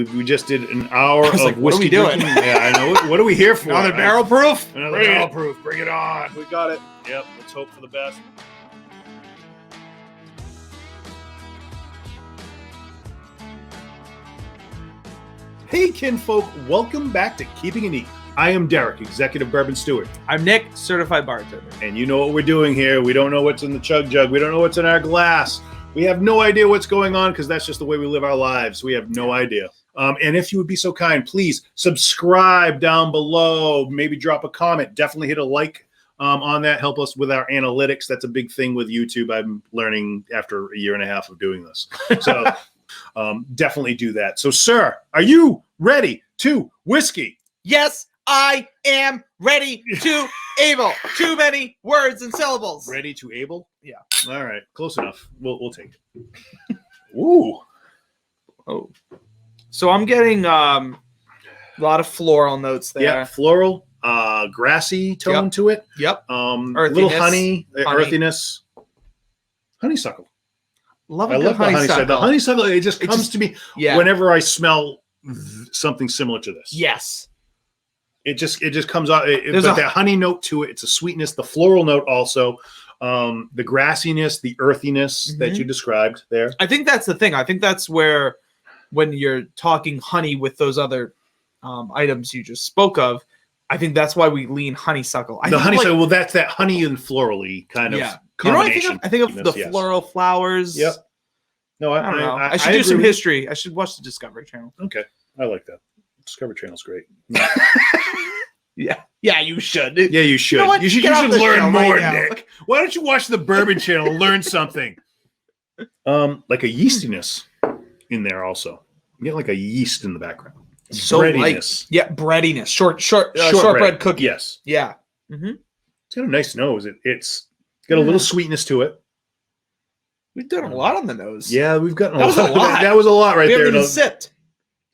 We just did an hour of like, whiskey what are we doing? drinking. Yeah, I know. What are we here for? Another barrel proof? Another barrel proof. Bring it on. We got it. Yep. Let's hope for the best. Hey, kinfolk. Welcome back to Keeping It Neat. I am Derek, Executive Bourbon Steward. I'm Nick, Certified Bartender. And you know what we're doing here. We don't know what's in the chug jug. We don't know what's in our glass. We have no idea what's going on because that's just the way we live our lives. We have no idea. And if you would be so kind, please subscribe down below. Maybe drop a comment. Definitely hit a like on that. Help us with our analytics. That's a big thing with YouTube. I'm learning after a year and a half of doing this. So definitely do that. So, sir, are you ready to whiskey? Yes, I am ready to able. Too many words and syllables. Ready to able? Yeah. All right. Close enough. We'll take it. Ooh. Oh. So I'm getting a lot of floral notes there. Yeah, floral, grassy tone to it. Yep. Little honey, earthiness. Honeysuckle. I love the honeysuckle. The honeysuckle, it just comes to me whenever I smell something similar to this. Yes. It just comes out. But that honey note to it, it's a sweetness. The floral note also. The grassiness, the earthiness that you described there. I think that's the thing. I think that's where, when you're talking honey with those other items you just spoke of, I think that's why we lean honeysuckle. The honeysuckle, well, that's that honey and florally kind of combination. You know what I think of the floral flowers. Yep. No, I don't know. I should do some history. I should watch the Discovery Channel. Okay. I like that. Discovery Channel's great. Yeah, you should. Yeah, you should. You know what? You should learn more, Nick. Why don't you watch the Bourbon Channel and learn something? Like a yeastiness in there also. You get like a yeast in the background. So breadiness. Breadiness. Shortbread cookie. Yes. Yeah. It's got a nice nose. It's got a little sweetness to it. We've done a lot on the nose. Yeah, we've gotten a lot. That was a lot right there. We haven't even sipped.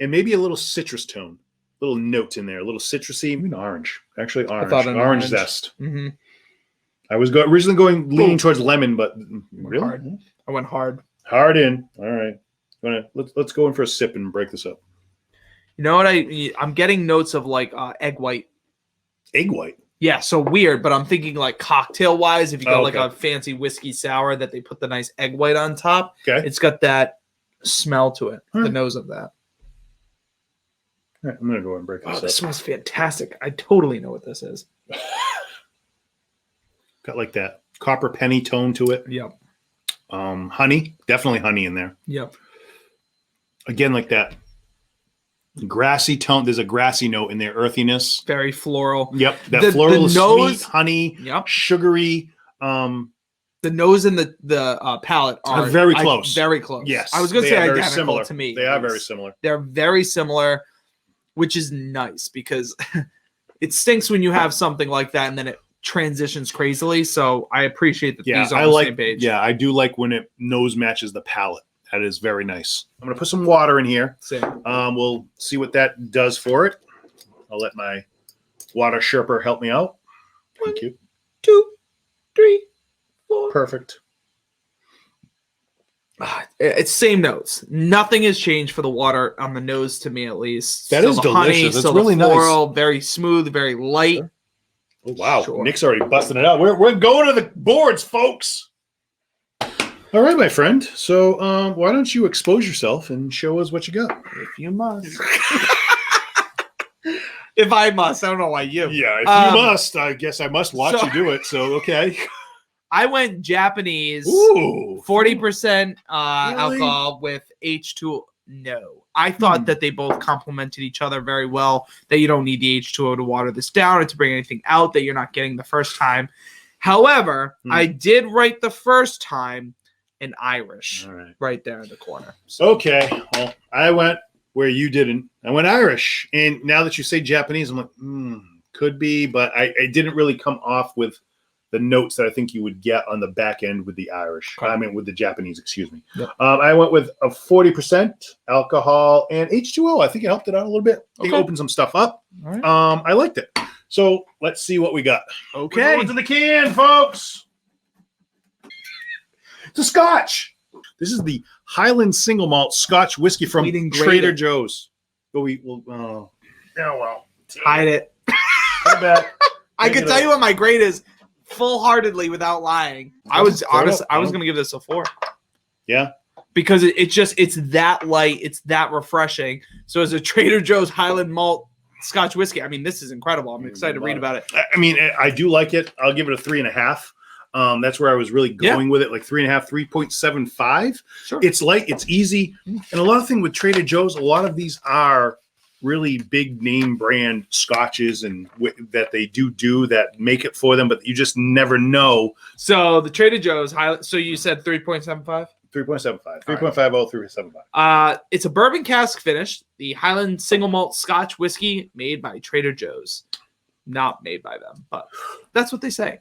And maybe a little citrus tone. Little note in there. A little citrusy. Maybe an orange. Actually, orange. I thought orange zest. I was originally leaning towards lemon, but really? Hard. I went hard. Hard in. All right. Let's go in for a sip and break this up. You know what? I'm getting notes of like egg white. Egg white? Yeah, so weird, but I'm thinking like cocktail wise, if you got like a fancy whiskey sour that they put the nice egg white on top, it's got that smell to it, the nose of that. All right, I'm going to go and break this up. This smells fantastic. I totally know what this is. Got like that copper penny tone to it. Yep. Honey, definitely honey in there. Yep. Again, like that grassy tone. There's a grassy note in there, earthiness. Very floral. Yep. That floral, nose, sweet, honey, sugary. The nose and the palate are very close. Very close. Yes. I was going to say identical similar to me. They are very similar. They're very similar, which is nice because it stinks when you have something like that and then it transitions crazily. So I appreciate that these are on the same page. Yeah, I do like when it nose matches the palate. That is very nice. I'm going to put some water in here. Same. We'll see what that does for it. I'll let my water sherper help me out. Thank you. 2, 3, 4. Perfect. It's same notes. Nothing has changed for the water on the nose to me, at least. That is delicious. It's really floral, nice. Very smooth, very light. Sure. Oh, wow. Nick's already busting it out. We're going to the boards, folks. All right, my friend. So why don't you expose yourself and show us what you got? If you must. If I must. I don't know why you. Yeah, if you must. I guess I must watch you do it. So, okay. I went Japanese. Ooh. 40% alcohol with H2O. No. I thought that they both complemented each other very well, that you don't need the H2O to water this down or to bring anything out that you're not getting the first time. However, I did write the first time in Irish right there in the corner. So. Okay. Well, I went where you didn't. I went Irish. And now that you say Japanese, I'm like, could be, but I didn't really come off with the notes that I think you would get on the back end with the Irish. I mean, with the Japanese, excuse me. Yep. I went with a 40% alcohol and H2O. I think it helped it out a little bit. I think it opened some stuff up. All right. I liked it. So let's see what we got. Okay. We're going to the can, folks. It's a Scotch. This is the Highland single malt Scotch whiskey from Trader Joe's. But we will. Oh well. Hide it. Come back. I can tell you what my grade is, full-heartedly, without lying. I was honest. I was gonna give this a 4. Yeah. Because it's that light, it's that refreshing. So as a Trader Joe's Highland Malt Scotch whiskey, I mean, this is incredible. I'm excited to read about it. I mean, I do like it. I'll give it a 3.5. That's where I was really going with it, like 3.5, 3.75. Sure. It's light, it's easy, and a lot of thing with Trader Joe's. A lot of these are really big name brand scotches and that they do that make it for them, but you just never know. So the Trader Joe's Highland. So you said 3.75. 3.75, 3.50, 3.75. It's a bourbon cask finish. The Highland single malt Scotch whiskey made by Trader Joe's. Not made by them, but that's what they say.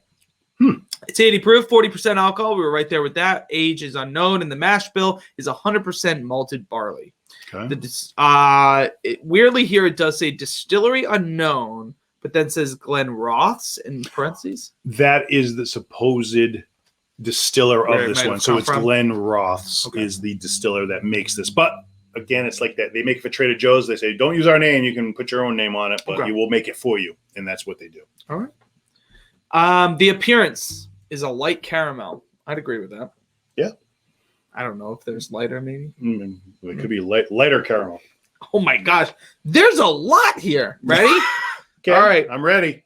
It's 80 proof, 40% alcohol. We were right there with that. Age is unknown, and the mash bill is 100% malted barley. Okay. Weirdly here it does say distillery unknown, but then says Glen Roth's in parentheses. That is the supposed distiller of this one. So it's Glen Roth's is the distiller that makes this. But again, it's like that. They make it for Trader Joe's. They say, don't use our name. You can put your own name on it, but you will make it for you. And that's what they do. All right. The appearance is a light caramel. I'd agree with that. Yeah. I don't know if there's lighter, maybe. It could be lighter caramel. Oh my gosh. There's a lot here. Ready? Okay. All right. I'm ready.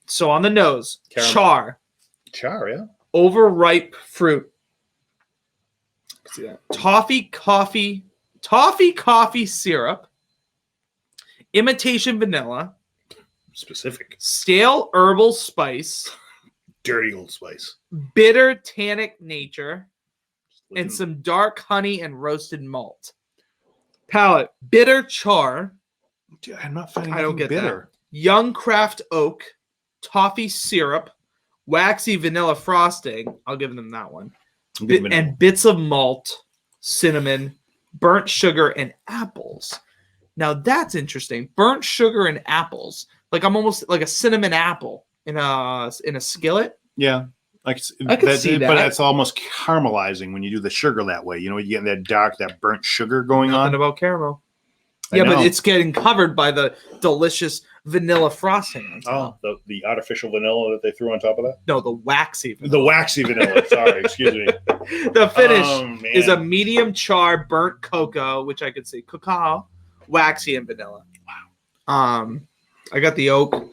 So on the nose, caramel. Char. Char, yeah. Overripe fruit. See that? Toffee coffee syrup. Imitation vanilla. Specific. Stale herbal spice. Dirty old spice. Bitter tannic nature. And some dark honey and roasted malt. Palate. Bitter char. Dude, I'm not finding. I don't get bitter. That. Young craft oak. Toffee syrup. Waxy vanilla frosting. I'll give them that one. And bits of malt, cinnamon, burnt sugar, and apples. Now that's interesting. Burnt sugar and apples. Like I'm almost like a cinnamon apple in a skillet. Yeah. I could see that. But it's almost caramelizing when you do the sugar that way. You know, you get that burnt sugar going on. Nothing about caramel. Yeah, but it's getting covered by the delicious vanilla frosting. Oh, the artificial vanilla that they threw on top of that? No, the waxy vanilla. The waxy vanilla. Sorry, excuse me. The finish is a medium char burnt cocoa, which I could say cacao, waxy, and vanilla. Wow. I got the oak.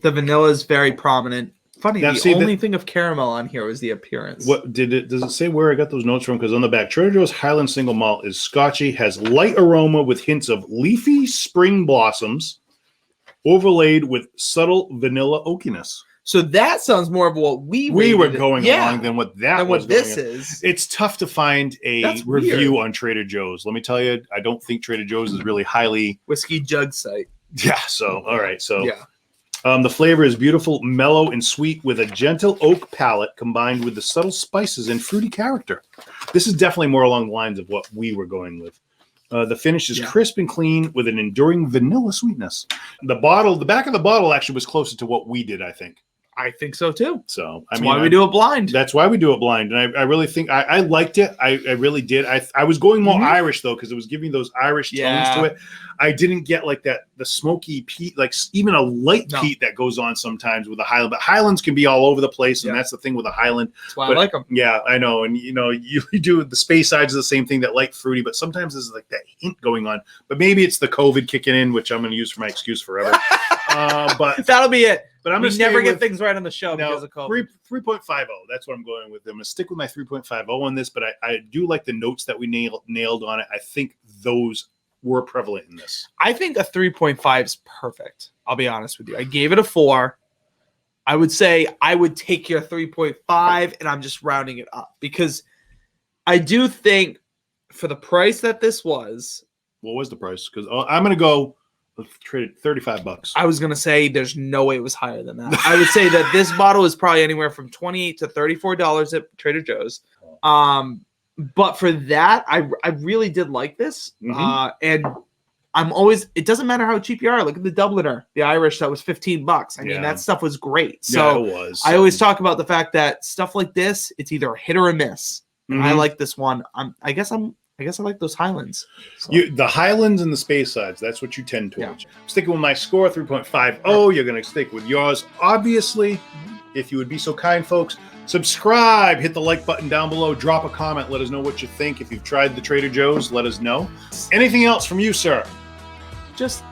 The vanilla is very prominent. Funny, now, the only thing of caramel on here was the appearance. Does it say where I got those notes from? Because on the back, Trader Joe's Highland Single Malt is scotchy, has light aroma with hints of leafy spring blossoms, overlaid with subtle vanilla oakiness. So that sounds more of what we were going along than what this is. It's tough to find a review on Trader Joe's. Let me tell you, I don't think Trader Joe's is really highly whiskey jug site. Yeah. So all right. So yeah. The flavor is beautiful, mellow, and sweet with a gentle oak palate combined with the subtle spices and fruity character. This is definitely more along the lines of what we were going with. The finish is crisp and clean with an enduring vanilla sweetness. The back of the bottle actually was closer to what we did, I think. I think so too. So that's why we do it blind. That's why we do it blind. And I really think I liked it. I really did. I was going more Irish though, because it was giving those Irish tones to it. I didn't get like that, the smoky peat, like even a light peat that goes on sometimes with a Highland. But Highlands can be all over the place, and that's the thing with a Highland. That's why I like them. Yeah, I know. And you know, you do the space sides are the same thing, that light fruity, but sometimes there's like that hint going on. But maybe it's the COVID kicking in, which I'm going to use for my excuse forever. But that'll be it. But I'm going to never get things right on the show because of COVID. 3.50. That's what I'm going with. I'm going to stick with my 3.50 on this, but I do like the notes that we nailed on it. I think those were prevalent in this. I think a 3.5 is perfect. I'll be honest with you. I gave it a 4. I would say I would take your 3.5 and I'm just rounding it up because I do think for the price that this was. What was the price? Because I'm going to go. Let's trade it $35. I was gonna say there's no way it was higher than that. I would say that this bottle is probably anywhere from $28 to $34 at Trader Joe's. But for that, I really did like this. And I'm always. It doesn't matter how cheap you are. Look at the Dubliner, the Irish, that was $15. I mean, that stuff was great. So it was. I always talk about the fact that stuff like this, it's either a hit or a miss. I like this one. I guess I'm I guess I like those Highlands. So. The Highlands and the Space Sides, that's what you tend towards. Yeah. Sticking with my score, 3.50. You're going to stick with yours. Obviously, if you would be so kind, folks, subscribe, hit the like button down below, drop a comment, let us know what you think. If you've tried the Trader Joe's, let us know. Anything else from you, sir? Just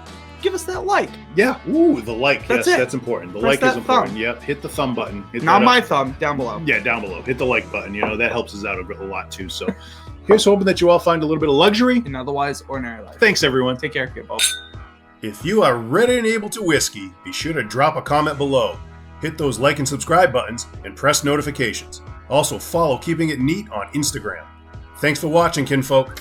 give us that like. Yeah. Ooh, the like. That's yes, it. That's important. The Press like is important. Thumb. Yep. Hit the thumb button. Not my thumb, down below. Yeah, down below. Hit the like button. That helps us out a lot too. So here's hoping that you all find a little bit of luxury in otherwise ordinary life. Thanks, everyone. Take care, people. If you are ready and able to whiskey, be sure to drop a comment below. Hit those like and subscribe buttons and press notifications. Also follow Keeping It Neat on Instagram. Thanks for watching, kinfolk.